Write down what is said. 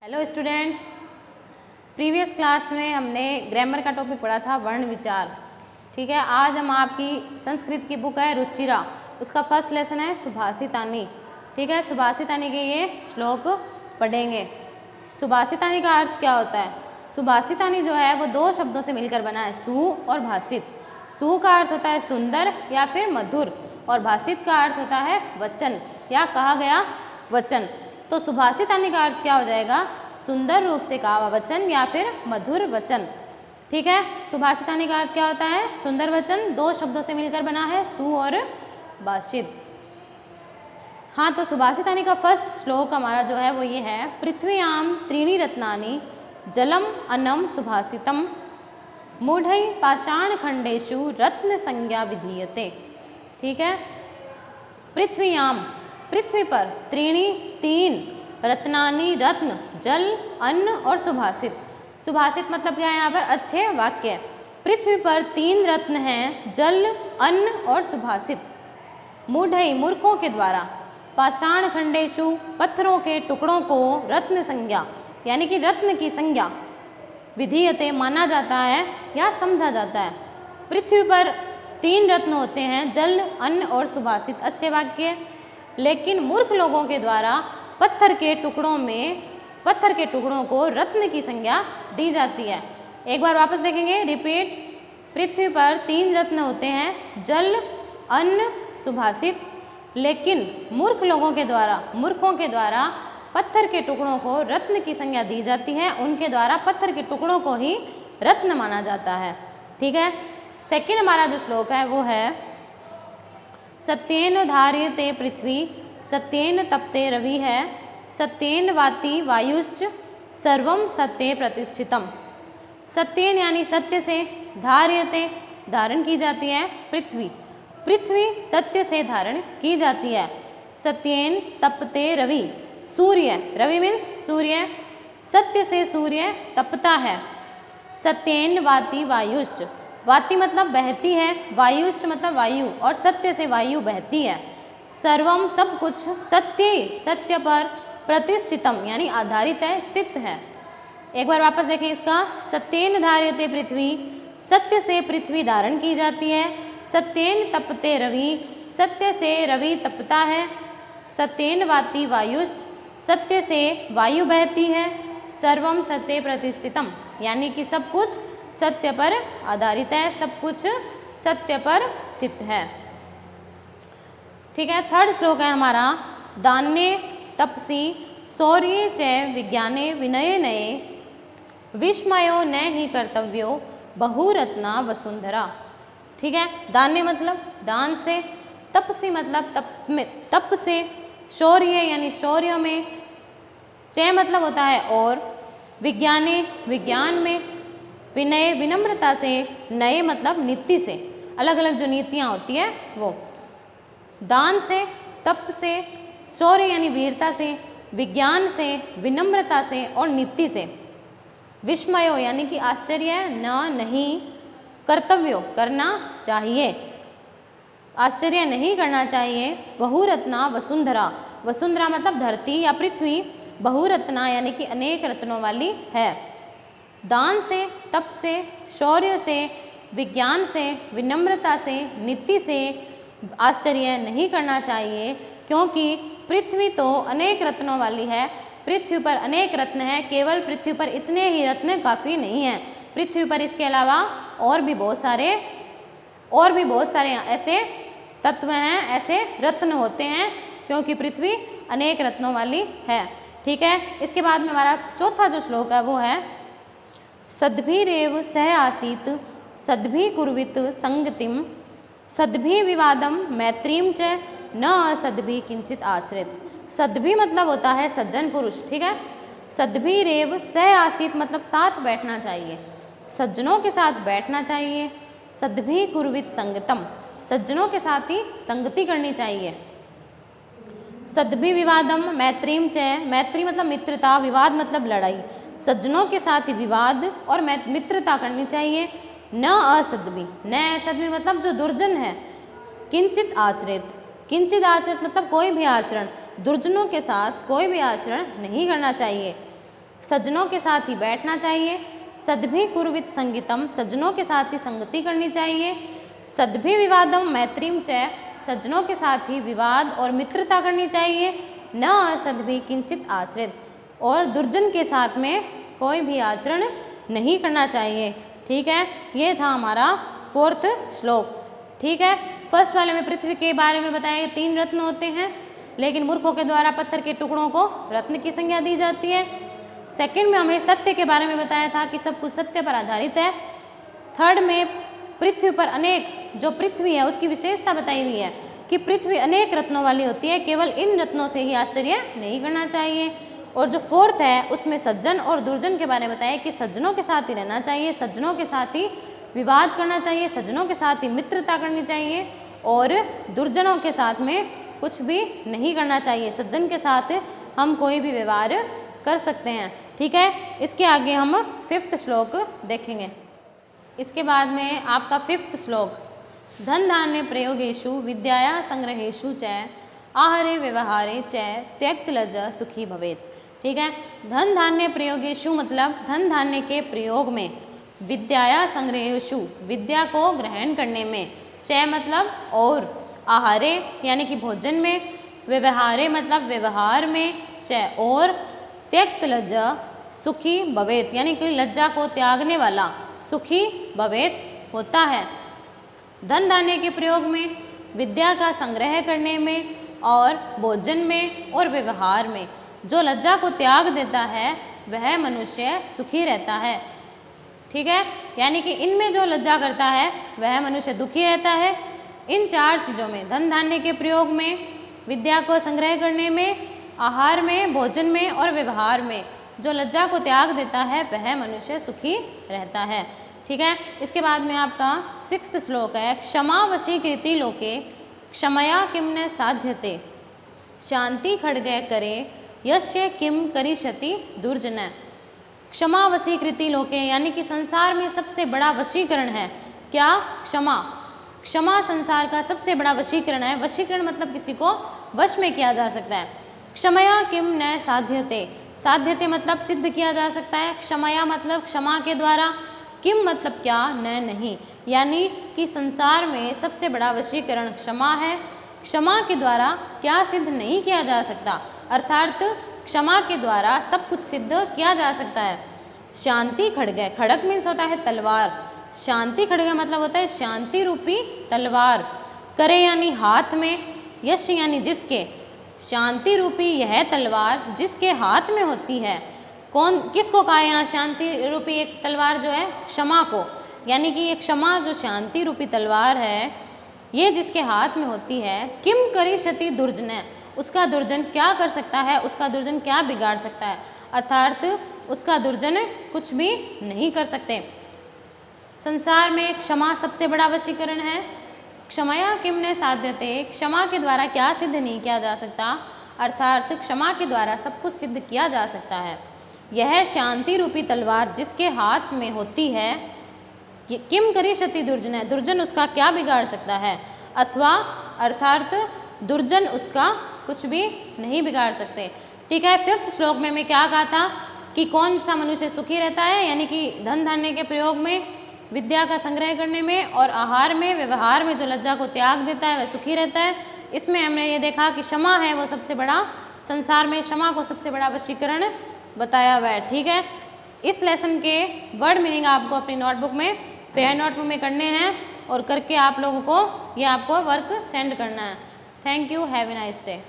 Hello students, previous class में हमने grammar का टॉपिक पढ़ा था वर्ण विचार। ठीक है, आज हम आपकी संस्कृत की बुक है रुचिरा, उसका फर्स्ट लेसन है सुभाषितानी। ठीक है, सुभाषितानी के ये श्लोक पढ़ेंगे। सुभाषितानी का अर्थ क्या होता है? सुभाषितानी जो है वो दो शब्दों से मिलकर बना है, सु और भाषित। सु का अर्थ होता है सुंदर या फिर मधुर, और भाषित का अर्थ होता है वचन या कहा गया वचन। तो सुभाषितानी का अर्थ क्या हो जाएगा? सुंदर रूप से कहा हुआ वचन या फिर मधुर वचन। ठीक है, सुभाषितानी का अर्थ क्या होता है? सुंदर वचन, दो शब्दों से मिलकर बना है, सु और भाषित। हाँ, तो सुभाषितानी का फर्स्ट श्लोक हमारा जो है वो ये है, पृथ्व्याम त्रीणि रत्नानि जलम अन्नम सुभाषितम मूढ़ै पाषाण खंडेषु रत्न संज्ञा विधीयते। ठीक है, पृथ्व्याम पृथ्वी पर, त्रीणि तीन, रत्नानि रत्न, जल, अन्न और सुभाषित। सुभाषित मतलब क्या है? यहाँ पर अच्छे वाक्य। पृथ्वी पर तीन रत्न हैं, जल, अन्न और सुभाषित। मूढ़ै मूर्खों के द्वारा, पाषाण खंडेषु पत्थरों के टुकड़ों को, रत्न संज्ञा यानी कि रत्न की संज्ञा, विधीयते माना जाता है या समझा जाता है। पृथ्वी पर तीन रत्न होते हैं, जल, अन्न और सुभाषित, अच्छे वाक्य। लेकिन मूर्ख लोगों के द्वारा पत्थर के टुकड़ों को रत्न की संज्ञा दी जाती है। एक बार वापस देखेंगे, रिपीट। पृथ्वी पर तीन रत्न होते हैं, जल, अन्न, सुभाषित। लेकिन मूर्खों के द्वारा पत्थर के टुकड़ों को रत्न की संज्ञा दी जाती है, उनके द्वारा पत्थर के टुकड़ों को ही रत्न माना जाता है। ठीक है, सेकंड हमारा जो श्लोक है वो है, सत्येन धार्यते पृथ्वी सत्येन तपते रवि है सत्येन वाति वायुश्च सर्वम सत्ये प्रतिष्ठितम। सत्येन यानी सत्य से, धार्यते धारण की जाती है, पृथ्वी सत्य से धारण की जाती है। सत्येन तपते रवि, सूर्य, रवि मीन्स सूर्य, सत्य से सूर्य तपता है। सत्येन वाति वायुश्च, वाति मतलब बहती है, वायुश्च मतलब वायु, और सत्य से वायु बहती है। सर्वम सब कुछ, सत्य पर, प्रतिष्ठितम यानी आधारित है, स्थित है। एक बार वापस देखें इसका, सत्येन धार्यते पृथ्वी, सत्य से पृथ्वी धारण की जाती है। सत्येन तपते रवि, सत्य से रवि तपता है। सत्येन वाति वायुश्च, सत्य से वायु बहती है। सर्वम सत्ये प्रतिष्ठितम यानी कि सब कुछ सत्य पर आधारित है, सब कुछ सत्य पर स्थित है। ठीक है, थर्ड श्लोक है हमारा, दान्ये तपसि शौर्ये च विज्ञाने विनये नये विस्मयो न ही कर्तव्यो बहुरत्ना वसुंधरा। ठीक है, दान्य मतलब दान से, तपसि मतलब तप से, शौर्य यानी शौर्य में, च मतलब होता है और, विज्ञाने विज्ञान में, विनय विनम्रता से, नए मतलब नीति से, अलग अलग जो नीतियाँ होती है वो। दान से, तप से, शौर्य यानी वीरता से, विज्ञान से, विनम्रता से और नीति से। विस्मयो यानी कि आश्चर्य, नहीं, कर्तव्यो करना चाहिए, आश्चर्य नहीं करना चाहिए। बहुरत्ना वसुंधरा, वसुंधरा मतलब धरती या पृथ्वी, बहुरत्ना यानी कि अनेक रत्नों वाली है। दान से, तप से, शौर्य से, विज्ञान से, विनम्रता से, नीति से आश्चर्य नहीं करना चाहिए, क्योंकि पृथ्वी तो अनेक रत्नों वाली है। पृथ्वी पर अनेक रत्न हैं, केवल पृथ्वी पर इतने ही रत्न काफ़ी नहीं हैं। पृथ्वी पर इसके अलावा और भी बहुत सारे ऐसे तत्व हैं, ऐसे रत्न होते हैं, क्योंकि पृथ्वी अनेक रत्नों वाली है। ठीक है, इसके बाद में हमारा चौथा जो श्लोक है वो है, सद्भिरेव सह आसीत सद्भि कुर्वित संगतिम सद्भि विवादम मैत्रीम च न असद्भि किंचित आचरित। सद्भि मतलब होता है सज्जन पुरुष। ठीक है, सद्भिरेव सह आसीत मतलब साथ बैठना चाहिए, सज्जनों के साथ बैठना चाहिए। सद्भि कुर्वित संगतम, सज्जनों के साथ ही संगति करनी चाहिए। सद्भि विवादम मैत्रीम च, मैत्री मतलब मित्रता, विवाद मतलब लड़ाई, सज्जनों के साथ ही विवाद और मित्रता करनी चाहिए। न असद्भि, न असद्भि मतलब जो दुर्जन है। किंचित आचरित, किंचित आचरित मतलब कोई भी आचरण, दुर्जनों के साथ कोई भी आचरण नहीं करना चाहिए। सज्जनों के साथ ही बैठना चाहिए। सद्भि कुर्वित संगीतम, सज्जनों के साथ ही संगति करनी चाहिए। सद्भि विवादम मैत्रीम च, सज्जनों के साथ ही विवाद और मित्रता करनी चाहिए। न असद्भि किंचित आचरित, और दुर्जन के साथ में कोई भी आचरण नहीं करना चाहिए। ठीक है, ये था हमारा 4th श्लोक। ठीक है, फर्स्ट वाले में पृथ्वी के बारे में बताया 3 रत्न होते हैं, लेकिन मूर्खों के द्वारा पत्थर के टुकड़ों को रत्न की संज्ञा दी जाती है। सेकंड में हमें सत्य के बारे में बताया था कि सब कुछ सत्य पर आधारित है। थर्ड में पृथ्वी पर अनेक, जो पृथ्वी है उसकी विशेषता बताई हुई है कि पृथ्वी अनेक रत्नों वाली होती है, केवल इन रत्नों से ही आश्चर्य नहीं करना चाहिए। और जो 4th है उसमें सज्जन और दुर्जन के बारे में बताया कि सज्जनों के साथ ही रहना चाहिए, सज्जनों के साथ ही विवाद करना चाहिए, सज्जनों के साथ ही मित्रता करनी चाहिए, और दुर्जनों के साथ में कुछ भी नहीं करना चाहिए। सज्जन के साथ हम कोई भी व्यवहार कर सकते हैं। ठीक है, इसके आगे हम 5th श्लोक देखेंगे। इसके बाद में आपका 5th श्लोक, धन धान्य प्रयोगेषु विद्याया संग्रहेषु च आहारे व्यवहारे च त्यक्त लज्जा सुखी भवेत्। ठीक है, धन धान्य प्रयोगेषु मतलब धन धान्य के प्रयोग में, विद्याया संग्रहेषु विद्या को ग्रहण करने में, च मतलब और, आहारे यानी कि भोजन में, व्यवहारे मतलब व्यवहार में, च और, त्यक्त लज्जा सुखी भवेत् यानी कि लज्जा को त्यागने वाला सुखी भवेत् होता है। धन धान्य के प्रयोग में, विद्या का संग्रह करने में, और भोजन में और व्यवहार में जो लज्जा को त्याग देता है वह मनुष्य सुखी रहता है। ठीक है, यानी कि इनमें जो लज्जा करता है वह मनुष्य दुखी रहता है। इन 4 चीज़ों में, धन धान्य के प्रयोग में, विद्या को संग्रह करने में, आहार में, भोजन में और व्यवहार में जो लज्जा को त्याग देता है वह मनुष्य सुखी रहता है। ठीक है, इसके बाद में आपका 6th श्लोक है, क्षमा वशीकृति लोके क्षमया किम न साध्यते शांति खड्गे करे यस्य किम करिष्यति दुर्जन। क्षमा वशीकृति लोके यानी कि संसार में सबसे बड़ा वशीकरण है क्या? क्षमा। क्षमा संसार का सबसे बड़ा वशीकरण है। वशीकरण मतलब किसी को वश में किया जा सकता है। क्षमया किम न साध्यते, साध्यते मतलब सिद्ध किया जा सकता है। क्षमया मतलब क्षमा के द्वारा, किम मतलब क्या, न नहीं, यानी कि संसार में सबसे बड़ा वशीकरण क्षमा है। क्षमा के द्वारा क्या सिद्ध नहीं किया जा सकता, अर्थात क्षमा के द्वारा सब कुछ सिद्ध किया जा सकता है। शांति खड्गे, खड्ग मीन्स होता है तलवार, शांति खड्गे मतलब होता है शांति रूपी तलवार। करे यानी हाथ में, यश यानी जिसके, शांति रूपी यह तलवार जिसके हाथ में होती है। कौन, किसको कहा यहाँ शांति रूपी एक तलवार जो है? क्षमा को, यानी कि ये क्षमा जो शांति रूपी तलवार है ये जिसके हाथ में होती है। किम करिष्यति दुर्जन, उसका दुर्जन क्या कर सकता है, उसका दुर्जन क्या बिगाड़ सकता है, अर्थात उसका दुर्जन कुछ भी नहीं कर सकते। संसार में क्षमा सबसे बड़ा वशीकरण है। क्षमया किम न साध्यते, क्षमा के द्वारा क्या सिद्ध नहीं किया जा सकता, अर्थात क्षमा के द्वारा सब कुछ सिद्ध किया जा सकता है। यह शांति रूपी तलवार जिसके हाथ में होती है, किम करिष्यति दुर्जन, दुर्जन उसका क्या बिगाड़ सकता है, अथवा अर्थात दुर्जन उसका कुछ भी नहीं बिगाड़ सकते। ठीक है, 5th श्लोक में मैं क्या कहा था कि कौन सा मनुष्य सुखी रहता है, यानी कि धन धान्य के प्रयोग में, विद्या का संग्रह करने में और आहार में, व्यवहार में जो लज्जा को त्याग देता है वह सुखी रहता है। इसमें हमने ये देखा कि क्षमा है वो सबसे बड़ा, संसार में क्षमा को सबसे बड़ा वशीकरण बताया हुआ है। ठीक है, इस लेसन के वर्ड मीनिंग आपको अपनी नोटबुक में, पेयर नोटबुक में करने हैं और करके आप लोगों को ये आपको वर्क सेंड करना है। Thank you, have a nice day.